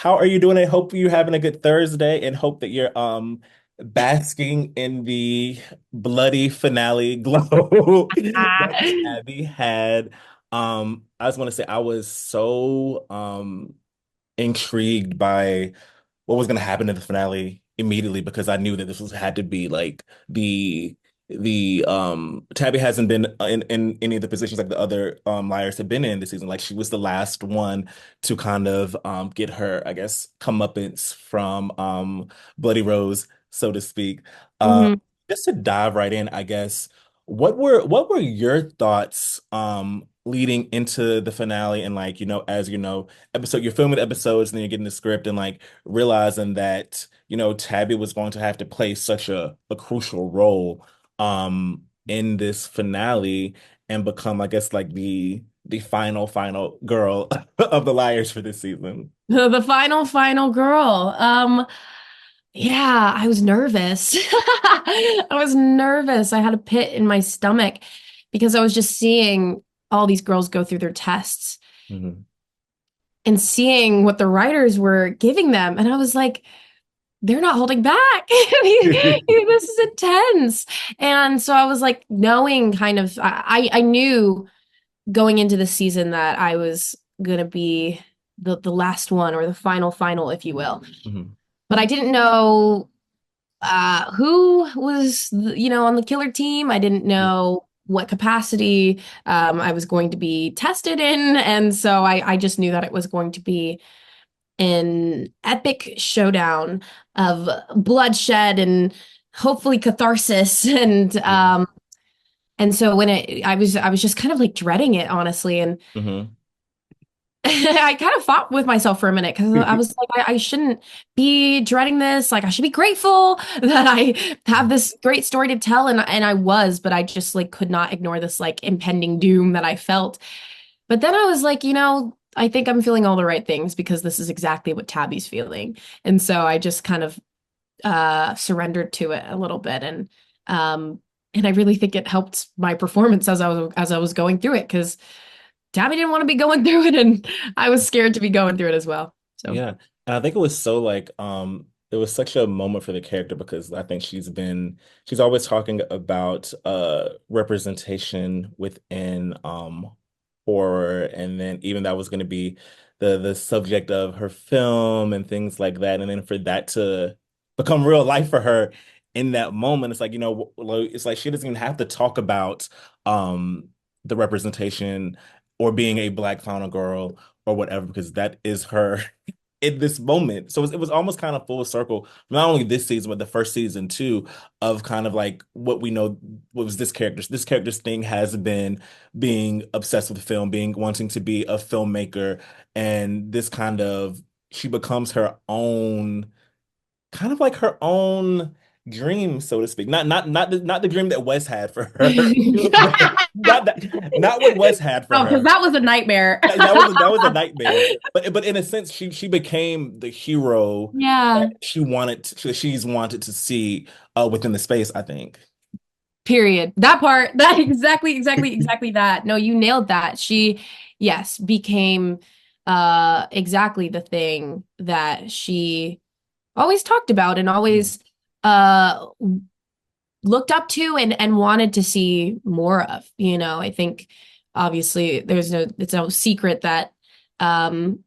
How are you doing? I hope you're having a good Thursday and hope that you're basking in the bloody finale glow that Tabby had. I just want to say I was so intrigued by what was going to happen in the finale immediately because I knew that this was had to be like the Tabby hasn't been in any of the positions like the other liars have been in this season. Like she was the last one to kind of get her, I guess, comeuppance from Bloody Rose, so to speak. Uh Mhm. just to dive right in, I guess, what were your thoughts leading into the finale and like, as episode you're filming the episodes and then you're getting the script and like realizing that, Tabby was going to have to play such a crucial role in this finale and become, I guess, like the final girl of the liars for this season. The final girl. Yeah, I was nervous. I was nervous. I had a pit in my stomach because I was just seeing all these girls go through their tests Mhm. and seeing what the writers were giving them. And I was like, they're not holding back. I mean, this is intense. And so I was like, knowing kind of, I knew going into the season that I was gonna be the last one or the final, if you will. Mhm. But I didn't know who was, on the killer team. I didn't know what capacity I was going to be tested in, and so I just knew that it was going to be an epic showdown of bloodshed and hopefully catharsis Yeah. and so when I was just kind of like dreading it honestly and Mhm. I kind of fought with myself for a minute because I was like, I shouldn't be dreading this. Like, I should be grateful that I have this great story to tell, and I was, but I just like could not ignore this like impending doom that I felt. But then I was like, I think I'm feeling all the right things because this is exactly what Tabby's feeling, and so I just kind of surrendered to it a little bit, um, and I really think it helped my performance as I was going through it because Tabby didn't want to be going through it, and I was scared to be going through it as well. So, Yeah. And I think it was so like it was such a moment for the character because I think she's always talking about representation within horror and then even that was going to be the subject of her film and things like that and then for that to become real life for her in that moment it's like it's like she doesn't even have to talk about the representation or being a Black final girl or whatever because that is her in this moment. So it was almost kind of full circle, not only this season, but the first season too, of kind of like what we know what was this character's. This character's thing has been being obsessed with film, being wanting to be a filmmaker, and this kind of she becomes her own kind of like her own dream, so to speak. Not the dream that Wes had for her, but not what Wes had for oh, because her. that was a nightmare. That was a nightmare. But in a sense, she became the hero that Yeah. she's wanted to see within the space, I think. Period. That part, that exactly that. No, you nailed that. She, yes, became exactly the thing that she always talked about and Mhm. always uh looked up to and wanted to see more of. I think obviously it's no secret that um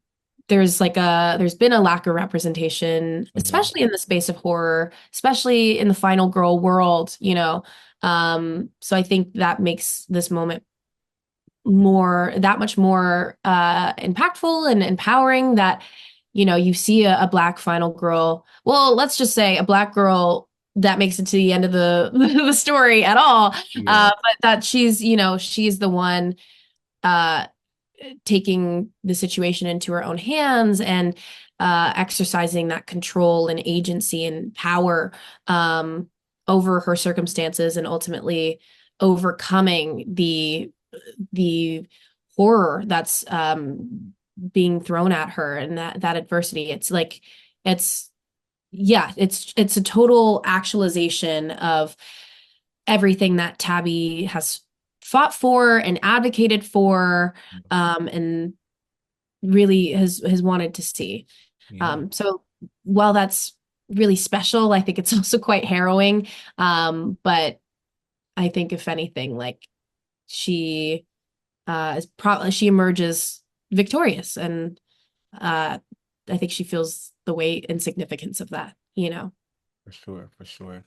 there's been a lack of representation, Mhm. especially in the space of horror, especially in the final girl world. So I think that makes this moment that much more impactful and empowering that you see a black final girl, well, let's just say a black girl that makes it to the end of the the story at all, Yeah. but that she's the one uh taking the situation into her own hands and exercising that control and agency and power over her circumstances and ultimately overcoming the horror that's being thrown at her and that adversity. It's like it's yeah, it's a total actualization of everything that Tabby has fought for and advocated for and really has wanted to see. Yeah, So while that's really special, I think it's also quite harrowing. But I think if anything, like she is probably she emerges victorious, and uh, I think she feels the weight and significance of that, you know. for sure, for sure.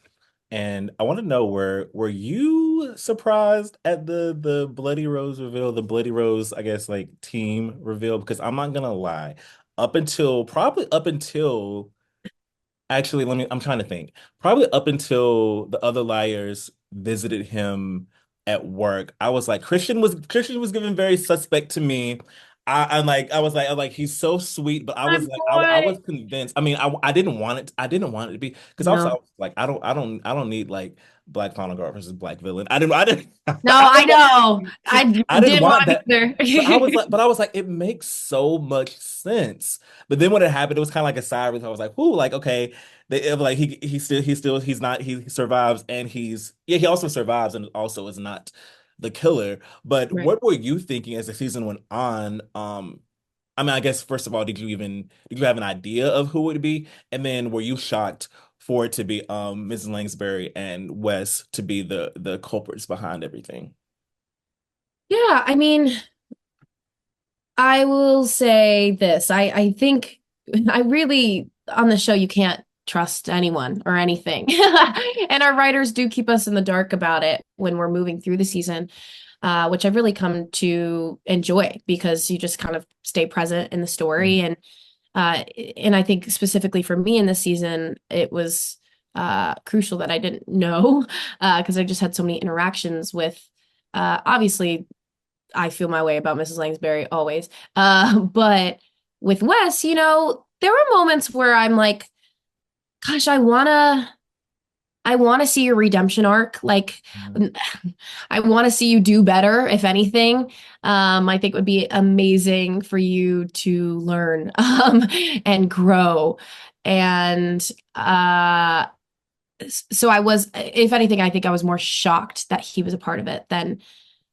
And I want to know, were you surprised at the Bloody Rose reveal, the Bloody Rose, I guess, like team reveal? Because I'm not gonna lie, up until actually, I'm trying to think. Probably up until the other liars visited him at work, I was like, Christian was given very suspect to me. I'm like, he's so sweet, but My I boy. was convinced. I mean, I didn't want it to be because I No. was like, I don't need like black final girl versus black villain. I didn't, No, I I didn't want, know. I I didn't didn't want want that. it either. But I was like, it makes so much sense. But then when it happened, it was kind of like a sigh. I was like, "Ooh, like okay." Like he's not he survives and he also survives and also is not the killer. But Right. what were you thinking as the season went on? I mean, I guess first of all, did you have an idea of who it would be? And then were you shocked for it to be Mrs. Langsbury and Wes to be the culprits behind everything? Yeah, I mean, I will say this. I think I really on the show you can't trust anyone or anything. And our writers do keep us in the dark about it when we're moving through the season, which I've really come to enjoy because you just kind of stay present in the story. Uh, and I think specifically for me in this season, it was crucial that I didn't know because I just had so many interactions with obviously I feel my way about Mrs. Langsbury always. But with Wes, there were moments where I'm like, gosh, I wanna see your redemption arc. Like, I want to see you do better, if anything. I think it would be amazing for you to learn and grow. And so I was, if anything, I think I was more shocked that he was a part of it than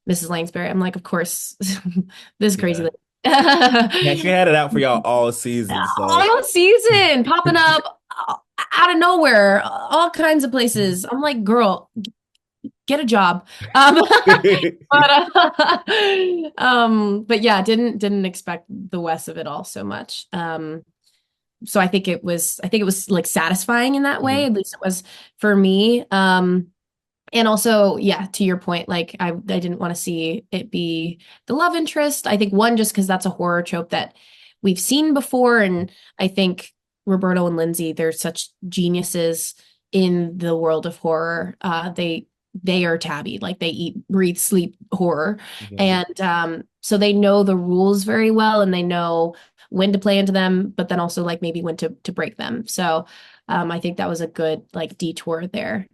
Mrs. Langsbury. I'm like, of course, this crazy Yeah. lady. Yeah, she had it out for y'all all season, so All season popping up out of nowhere, all kinds of places. I'm like, girl, get a job. But yeah, didn't expect the West of it all so much. So I think it was like satisfying in that way. Mhm. At least it was for me. And also, yeah, to your point, like I didn't want to see it be the love interest. I think one, just because that's a horror trope that we've seen before, and I think Roberto and Lindsay, they're such geniuses in the world of horror. They are Tabby, like they eat, breathe, sleep horror, Yeah. and so they know the rules very well, and they know when to play into them, but then also like maybe when to break them. So I think that was a good like detour there.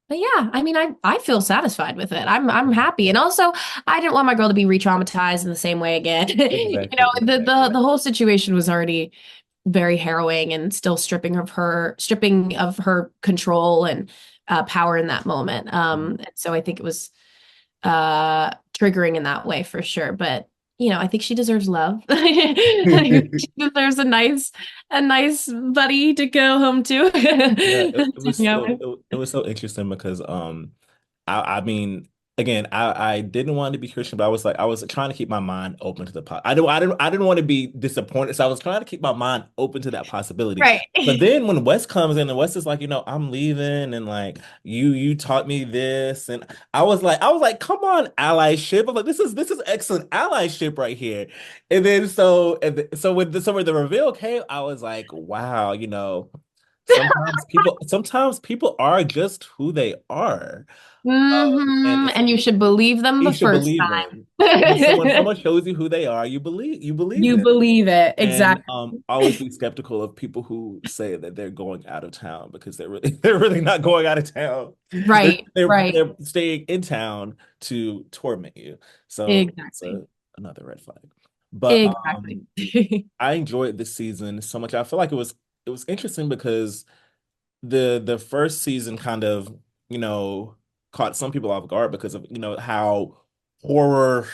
But yeah, I mean, I feel satisfied with it. I'm happy, and also I didn't want my girl to be re-traumatized in the same way again. Exactly, The exactly. whole situation was already very harrowing and still stripping of her control and power in that moment. Mhm. And so I think it was triggering in that way for sure. But I think she deserves love. I think she deserves a nice buddy to go home to. Yeah, it To was hang out so with. it was so interesting because I mean again I didn't want to be Christian, but I was trying to keep my mind open to the I didn't want to be disappointed, so I was trying to keep my mind open to that possibility. Right. But then when Wes comes in and Wes is like, I'm leaving and like you taught me this and I was like, come on, allyship. I'm like, this is excellent allyship right here. And then so when the reveal came, I was like, wow, sometimes people are just who they are. And it's And you should believe them you the should first believe them. When time. someone shows you who they are, you believe You them. believe it. And Exactly. always be skeptical of people who say that they're going out of town because they're really not going out of town. Right. Right. They're staying in town to torment you. So it's Exactly. another red flag. But Exactly. I enjoyed this season so much. I feel like it was interesting because the first season kind of, you know, caught some people off guard because of, how horror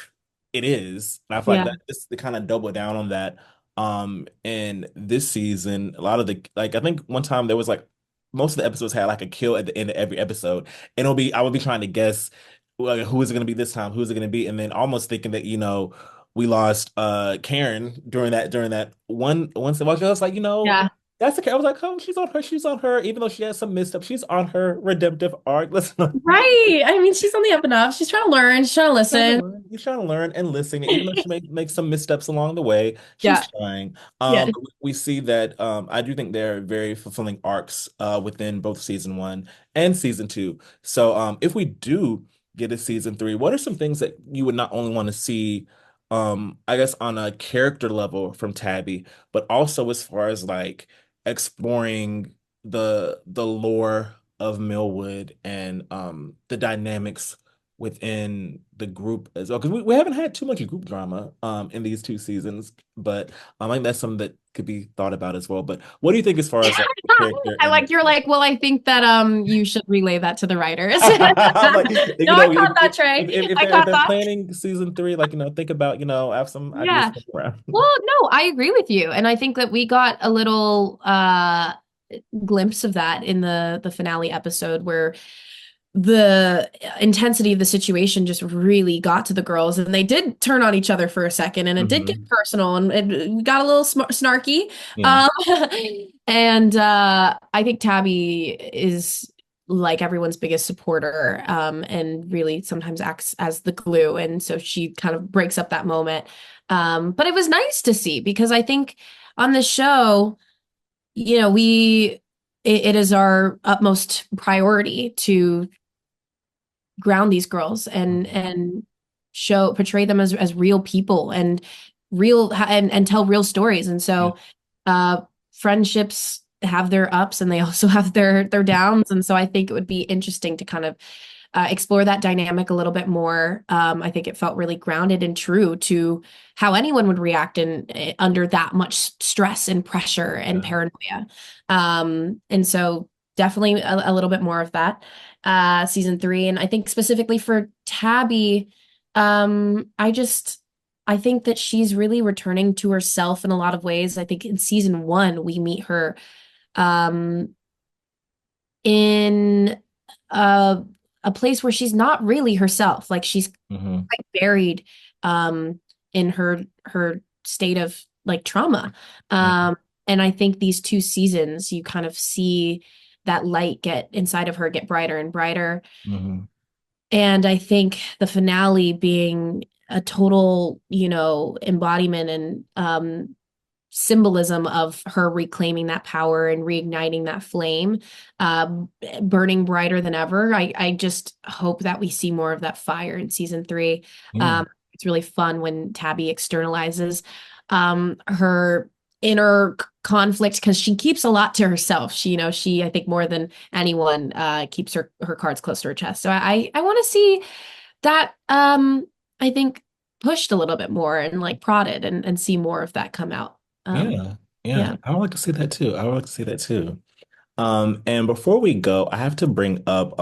it is. And I feel like Yeah. that just to kind of double down on that. And this season, a lot of the like I think one time there was like most of the episodes had like a kill at the end of every episode. And it'll be I would be trying to guess like, who is it gonna be this time? Who is it gonna be? And then almost thinking that, we lost Karen during that one watch. I was like, Yeah. that's okay. I was like, oh, she's on her, even though she has some misstep, she's on her redemptive arc. Listen, Right. I mean, she's on the up and up. She's trying to learn. She's trying to listen. He's trying to learn and listen. Even though she make some missteps along the way, she's Yeah. trying. Yeah. But we see that I do think there are very fulfilling arcs within both season one and season two. So if we do get a season three, what are some things that you would not only want to see, I guess on a character level from Tabby, but also as far as like exploring the lore of Millwood and the dynamics within the group as well, because we haven't had too much group drama in these two seasons, but I think that's something that could be thought about as well. But what do you think as far as like the character I and like you're like, well, I think that you should relay that to the writers. I'm like, No, I caught that, Trey. if I they're caught that. planning season three, like, think about, have some ideas Yeah. to around. Well, no, I agree with you. And I think that we got a little glimpse of that in the finale episode where the intensity of the situation just really got to the girls and they did turn on each other for a second and it did get Hmm. personal and it got a little snarky. Yeah. Um, and I think Tabby is like everyone's biggest supporter and really sometimes acts as the glue. And so she kind of breaks up that moment. But it was nice to see because I think on the show, it is our utmost priority to ground these girls and portray them as real people and and tell real stories. And Yeah. so uh friendships have their ups and they also have their downs. And so I think it would be interesting to kind of explore that dynamic a little bit more. I think it felt really grounded and true to how anyone would react under that much stress and pressure and Yeah. paranoia. And so definitely a little bit more of that season three. And I think specifically for Tabby, I think that she's really returning to herself in a lot of ways. I think in season one, we meet her um, in a, a place where she's not really herself. Like she's Hmm. quite buried in her state of like trauma. Yeah. Um, and I think these two seasons, you kind of see that light get inside of her get brighter and brighter. Hmm. And I think the finale being a total, embodiment and symbolism of her reclaiming that power and reigniting that flame, burning brighter than ever. I just hope that we see more of that fire in season three. Yeah. Um, it's really fun when Tabby externalizes her inner conflict because she keeps a lot to herself. She I think more than anyone keeps her cards close to her chest. So I want to see that I think pushed a little bit more and like prodded and see more of that come out. Yeah. Yeah. Yeah. I would like to see that too. I would like to see that too. And before we go, I have to bring up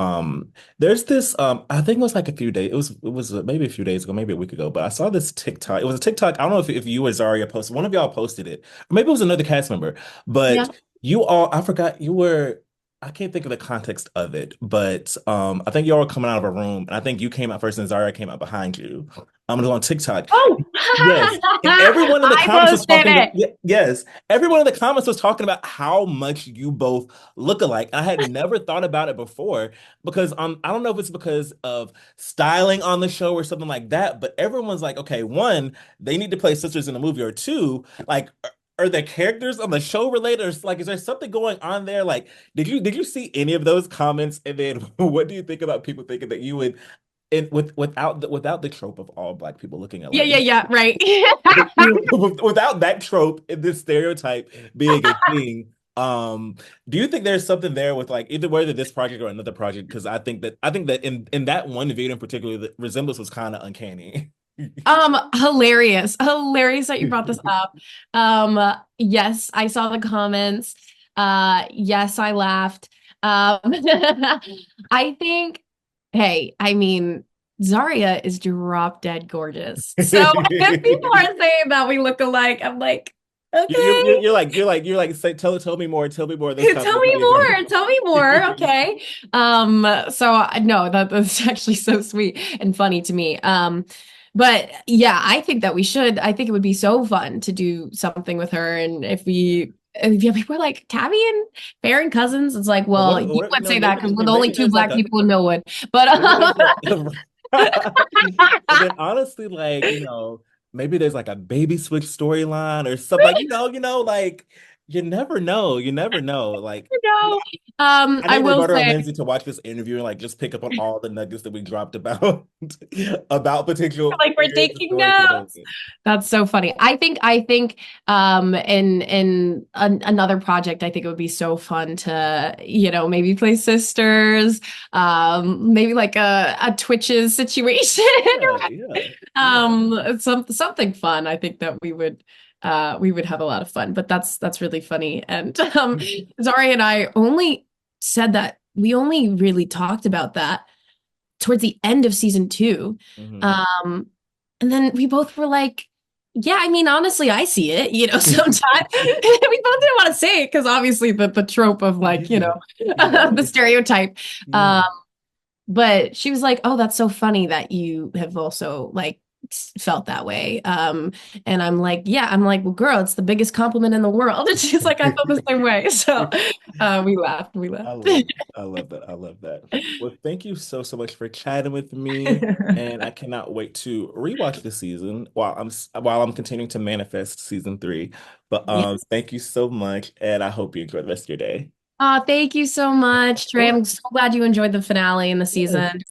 there's this I think it was like a few days, it was maybe a few days ago, maybe a week ago, but I saw this TikTok. It was a TikTok. I don't know if you or Zaria posted, one of y'all posted it, or maybe it was another cast member, Yeah. but you all, I forgot you were, I can't think of the context of it, but I think y'all were coming out of a room, and I think you came out first and Zaria came out behind you. It was on TikTok. Oh, Yes. And everyone in the I comments was posted talking, it. yes, everyone in the comments was talking about how much you both look alike. I had never thought about it before because I don't know if it's because of styling on the show or something like that, but everyone's like, okay, one, they need to play sisters in a movie, or two, like, are the characters on the show related? Or like, is there something going on there? Like, did you see any of those comments? And then what do you think about people thinking that you would, without the trope of all Black people looking Yeah, alike? yeah, yeah, right. Without that trope and this stereotype being a thing, do you think there's something there with like either whether this project or another project? Because I think that in that one video in particular, the resemblance was kind of uncanny. Hilarious. Hilarious that you brought this up. Yes, I saw the comments. Yes, I laughed. I think, hey, I mean, Zarya is drop dead gorgeous. So if people are saying that we look alike, I'm like, Okay. Say, tell me more, tell me more. Those Tell compliments me are amazing. more. Tell me more. Okay. No, that's actually so sweet and funny to me. But yeah, I think that we should. I think it would be so fun to do something with her. And if yeah, people are like Tabby and Farron cousins, it's like, well, you would say that because we're the only Maybe two there's like black a people in Millwood. But maybe there's a and then honestly, like, maybe there's like a baby switch storyline or something like, like you never know. Like no. I I need will Roberta and say. Lindsay to watch this interview and like just pick up on all the nuggets that we dropped about about potential Like we're areas of taking notes. storytelling. That's so funny. I think in another project I think it would be so fun to, maybe play sisters, maybe like a Twitches situation. Yeah, yeah, yeah. Something fun. I think that we would have a lot of fun, but that's really funny. And Zari and I only said that we only really talked about that towards the end of season two. Hmm. Um, and then we both were like, yeah, I mean, honestly, I see it, sometimes we both didn't want to say it because obviously the trope of like, Yeah, the stereotype. yeah. Um, but she was like, "Oh, that's so funny that you have also like felt that way." And I'm like, "Yeah." I'm like, "Well, girl, it's the biggest compliment in the world." And she's like, "I felt the same way." So, we laughed. We I laughed. love I love that. I love that. Well, thank you so so much for chatting with me, and I cannot wait to rewatch the season while I'm continuing to manifest season three. But Yeah. thank you so much, and I hope you enjoy the rest of your day. Oh, thank you so much, Of Trey. course. I'm so glad you enjoyed the finale and the Yes. season.